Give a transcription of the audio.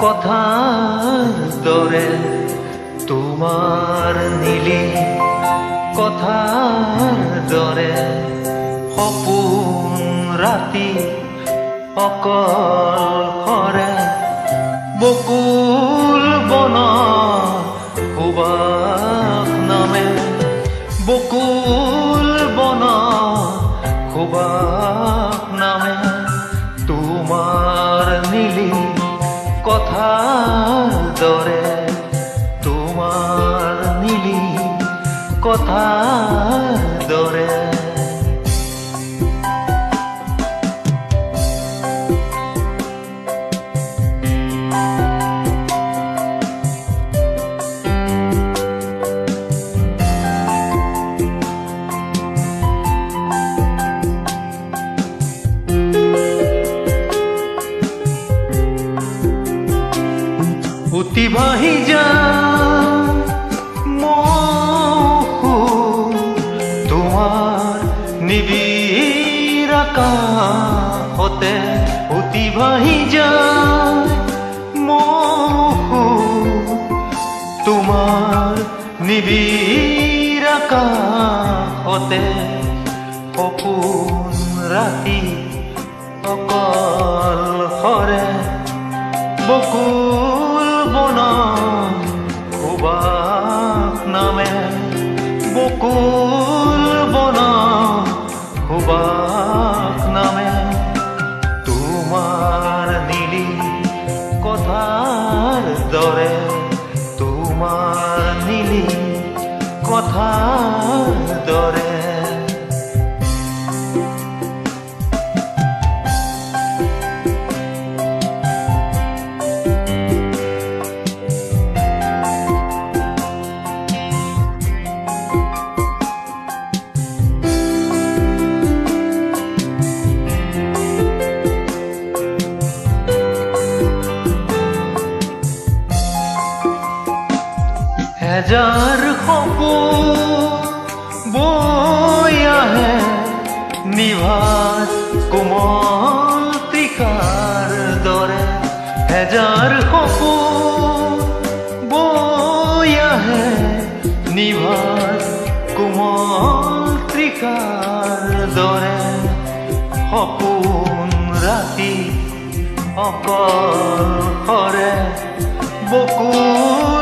কথাৰ দৰে তোমাৰ নীলি কথাৰ দৰে সপোন ৰাতি অকল কৰে বকুল বন সুবাস নামে বকুল বন সুবাস নামে তোমাৰ নীলি কথার দরে তোমার নীলি কথার দরে উতি ভাহি যায় তোমার নিবিড় আকাশতে উতি ভাহি যায় তোমার নিবিড় আকাশতে সপোন ৰাতি অকল কৰে বকুল বন সুবাস নামে বকুল বন সুবাস নামে তোমাৰ নীলি কথাৰ দৰে তোমাৰ নীলি কথাৰ দৰে হাজাৰ সপোন বৈ আহে নিভাঁজ কোমল তৃষাৰ দৰে হাজাৰ সপোন বৈ আহে নিভাঁজ কোমল তৃষাৰ দৰে সপোন ৰাতি অকল কৰে বকুল